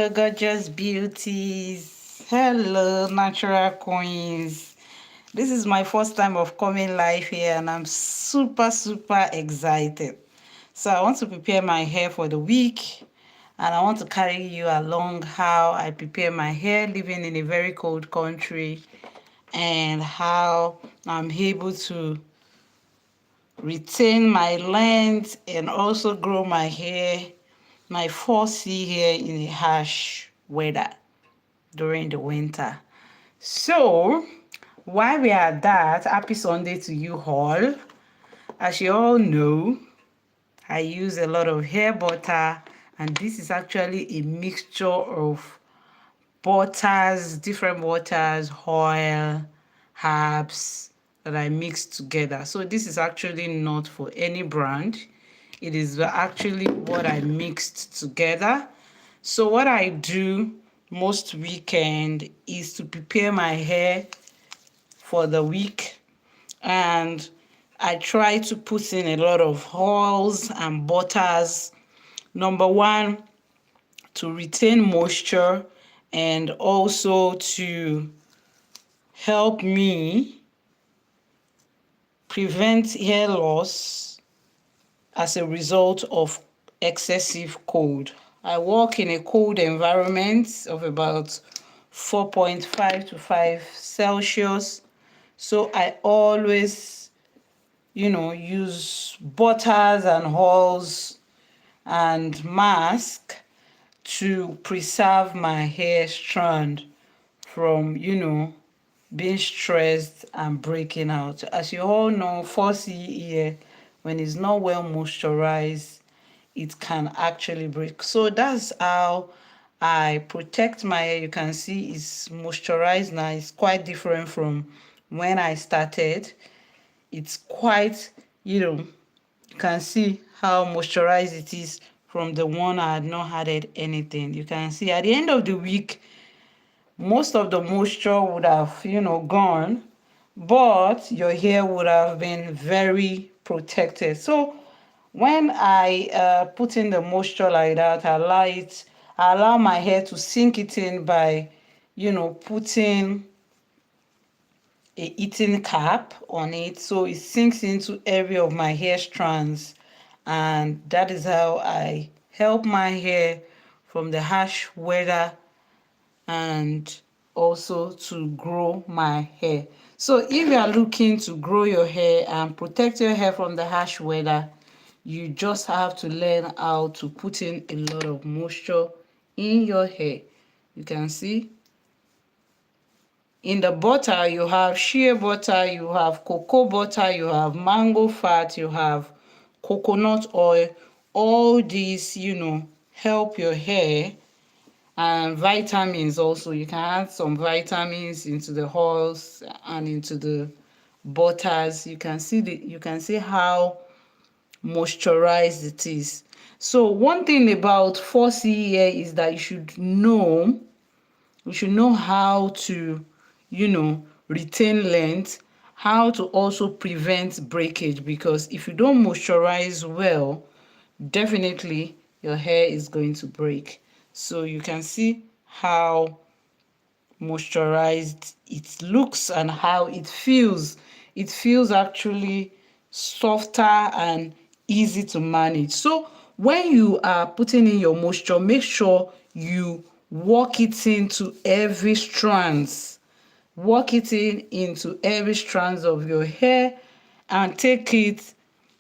gorgeous beauties. Hello, natural queens. This is my first time of coming live here, and I'm super excited. So, I want to prepare my hair for the week, and I want to carry you along how I prepare my hair living in a very cold country and how I'm able to retain my length and also grow my hair, my 4C hair in a harsh weather during the winter. So, while we are at that, happy Sunday to you all. As you all know, I use a lot of hair butter, and this is actually a mixture of butters, different butters, oil, herbs that I mix together. So this is actually not for any brand. It is actually what I mixed together. So what I do most weekend is to prepare my hair for the week, and I try to put in a lot of oils and butters. Number one, to retain moisture and also to help me prevent hair loss as a result of excessive cold. I work in a cold environment of about 4.5 to 5 Celsius. So I always, use butters and oils and mask to preserve my hair strand from, being stressed and breaking out. As you all know, 4C hair, when it's not well moisturized, it can actually break. So that's how I protect my hair. You can see it's moisturized now. It's quite different from when I started. It's quite, you can see how moisturized it is from the one I had not added anything. You can see at the end of the week, most of the moisture would have, gone, but your hair would have been very protected. So when I put in the moisture like that, I allow my hair to sink it in by, putting a heating cap on it, so it sinks into every of my hair strands, and that is how I help my hair from the harsh weather and also to grow my hair. So if you are looking to grow your hair and protect your hair from the harsh weather, you just have to learn how to put in a lot of moisture in your hair. You can see in the butter, you have shea butter, you have cocoa butter, you have mango fat, you have coconut oil. All these, help your hair. And vitamins also. You can add some vitamins into the oils and into the butters. You can see how moisturized it is. So one thing about 4C hair is that you should know how to, retain length, how to also prevent breakage, because if you don't moisturize well, definitely your hair is going to break. So you can see how moisturized it looks and how it feels. It feels actually softer and easy to manage. So when you are putting in your moisture, make sure you work it into every strands. Work it into every strands of your hair and take it,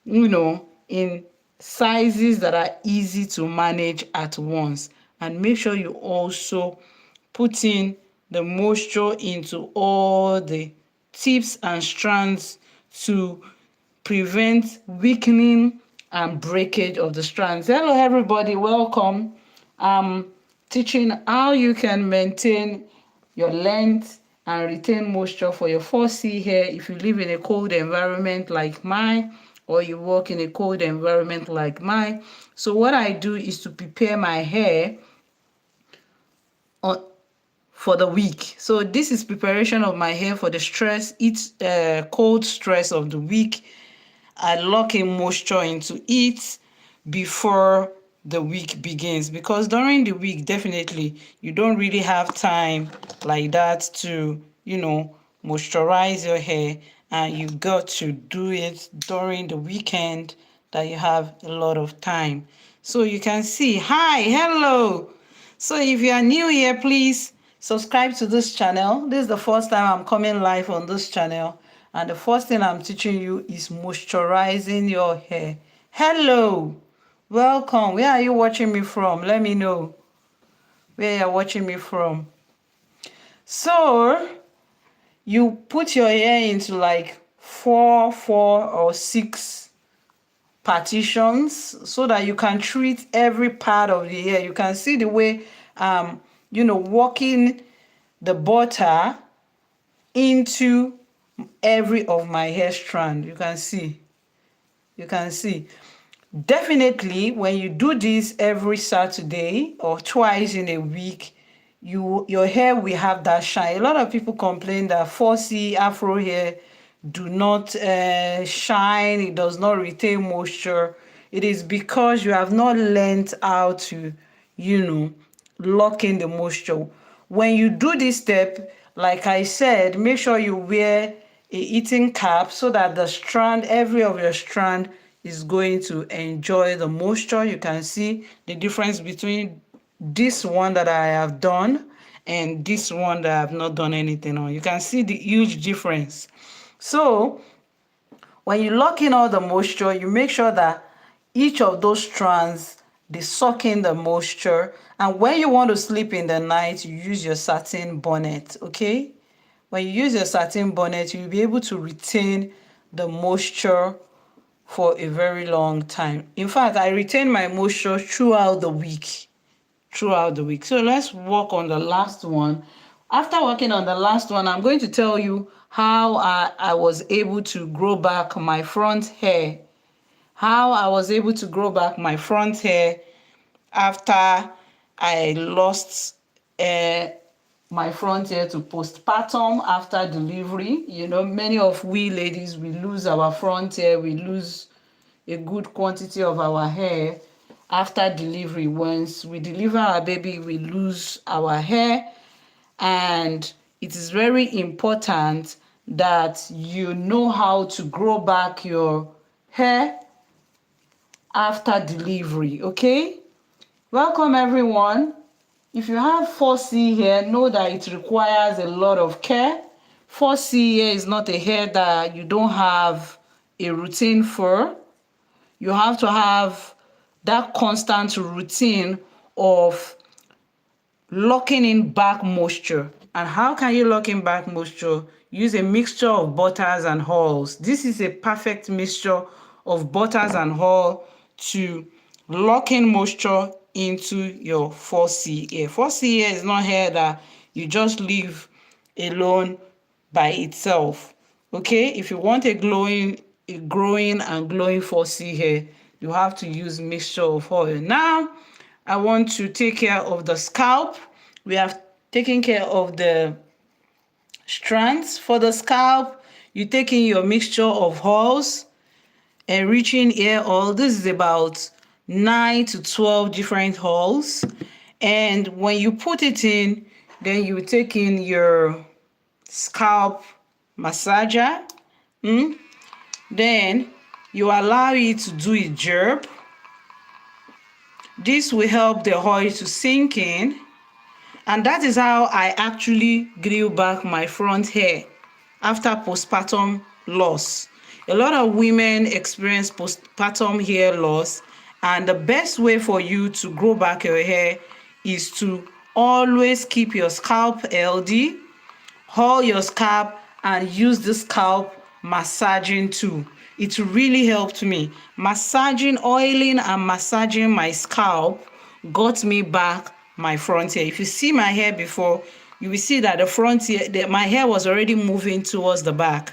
in sizes that are easy to manage at once. And make sure you also put in the moisture into all the tips and strands to prevent weakening and breakage of the strands. Hello everybody, welcome. I'm teaching how you can maintain your length and retain moisture for your 4C hair if you live in a cold environment like mine, or you work in a cold environment like mine. So what I do is to prepare my hair on for the week. So this is preparation of my hair for the cold stress of the week. I lock in moisture into it before the week begins, because during the week definitely you don't really have time like that to moisturize your hair, and you got to do it during the weekend that you have a lot of time. So you can see, hi, hello. So if you are new here, please subscribe to this channel. This is the first time I'm coming live on this channel, and the first thing I'm teaching you is moisturizing your hair. Hello, welcome. Where are you watching me from? Let me know where you're watching me from. So you put your hair into like four or six partitions so that you can treat every part of the hair. You can see the way working the butter into every of my hair strand. You can see definitely when you do this every Saturday or twice in a week, your hair will have that shine. A lot of people complain that 4C afro hair do not shine, it does not retain moisture. It is because you have not learned how to lock in the moisture. When you do this step, like I said, make sure you wear a heating cap so that the strand, every of your strand is going to enjoy the moisture. You can see the difference between this one that I have done and this one that I have not done anything on. You can see the huge difference. So when you lock in all the moisture, you make sure that each of those strands, they suck in the moisture. And when you want to sleep in the night, you use your satin bonnet, okay? When you use your satin bonnet, you'll be able to retain the moisture for a very long time. In fact, I retain my moisture throughout the week. So let's work on the last one. After working on the last one, I'm going to tell you how I was able to grow back my front hair. How I was able to grow back my front hair after I lost my front hair to postpartum after delivery. Many of we ladies, we lose our front hair, we lose a good quantity of our hair after delivery. Once we deliver our baby, we lose our hair, and it is very important that you know how to grow back your hair after delivery. Okay, welcome everyone. If you have 4C hair, know that it requires a lot of care. 4C hair is not a hair that you don't have a routine for. You have to have that constant routine of locking in back moisture. And how can you lock in back moisture? Use a mixture of butters and oils. This is a perfect mixture of butters and oil to lock in moisture into your 4C hair. 4C hair is not hair that you just leave alone by itself. Okay, if you want a growing and glowing 4C hair, you have to use mixture of oil. Now I want to take care of the scalp. We have taken care of the strands. For the scalp, you take in your mixture of oils, enriching hair oil. This is about 9 to 12 different oils. And when you put it in, then you take in your scalp massager. Then you allow it to do a jerb. This will help the oil to sink in. And that is how I actually grew back my front hair after postpartum loss. A lot of women experience postpartum hair loss, and the best way for you to grow back your hair is to always keep your scalp healthy, hold your scalp, and use the scalp massaging tool. It really helped me. Massaging, oiling and massaging my scalp got me back my front hair. If you see my hair before, you will see that the front hair, my hair was already moving towards the back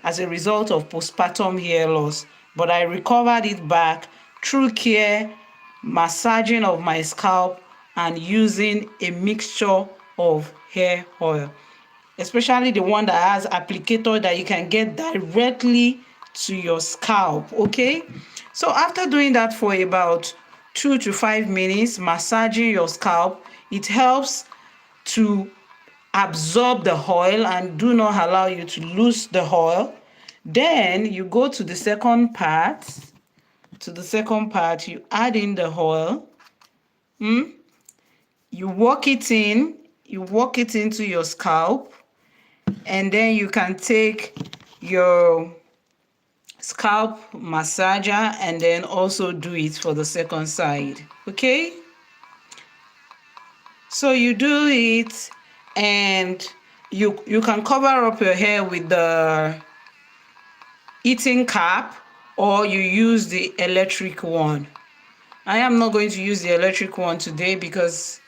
as a result of postpartum hair loss. But I recovered it back through care, massaging of my scalp, and using a mixture of hair oil, especially the one that has applicator that you can get directly to your scalp. Okay, so after doing that for about 2 to 5 minutes massaging your scalp. It helps to absorb the oil and do not allow you to lose the oil. Then you go to the second part. You add in the oil. You work it in. You work it into your scalp. And then you can take your scalp massager and then also do it for the second side. Okay? So you do it, and you can cover up your hair with the heating cap, or you use the electric one. I am not going to use the electric one today because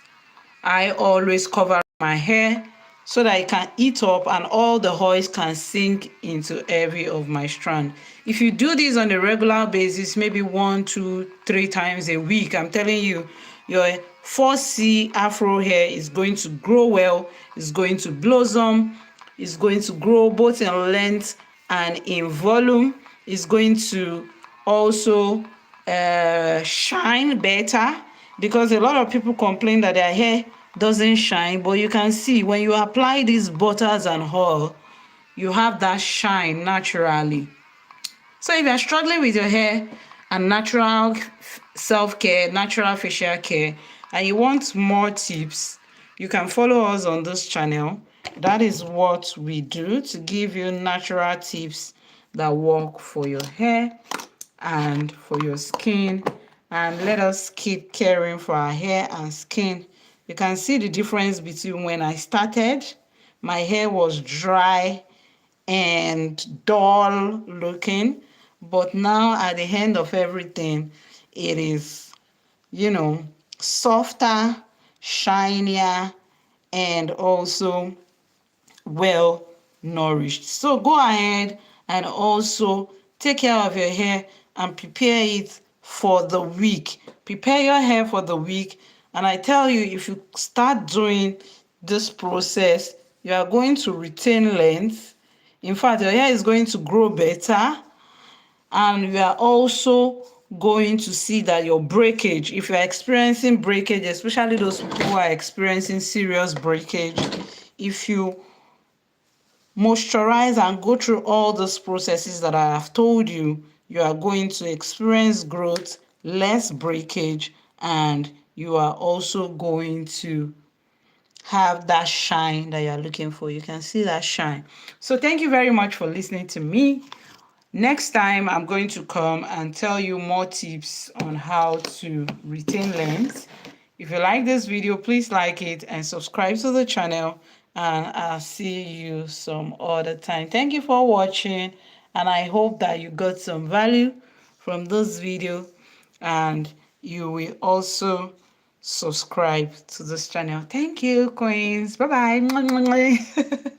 I always cover my hair so that it can heat up and all the oils can sink into every of my strand. If you do this on a regular basis, maybe 1, 2, 3 times a week, I'm telling you, your 4C afro hair is going to grow well, it's going to blossom, it's going to grow both in length and in volume. It's going to also shine better, because a lot of people complain that their hair doesn't shine, but you can see when you apply these butters and oil, you have that shine naturally. So if you're struggling with your hair and natural self-care, natural facial care, and you want more tips, you can follow us on this channel. That is what we do, to give you natural tips that work for your hair and for your skin. And let us keep caring for our hair and skin. You can see the difference between when I started. My hair was dry and dull looking, but now at the end of everything, it is, softer, shinier, and also well nourished. So go ahead and also take care of your hair and prepare it for the week. Prepare your hair for the week, and I tell you, if you start doing this process, you are going to retain length. In fact, your hair is going to grow better, and you are also going to see that your breakage, if you are experiencing breakage, especially those people who are experiencing serious breakage, if you moisturize and go through all those processes that I have told you, you are going to experience growth, less breakage, and you are also going to have that shine that you're looking for. You can see that shine. So thank you very much for listening to me. Next time, I'm going to come and tell you more tips on how to retain length. If you like this video, please like it and subscribe to the channel, and I'll see you some other time. Thank you for watching, and I hope that you got some value from this video, and you will also subscribe to this channel. Thank you, queens. Bye bye.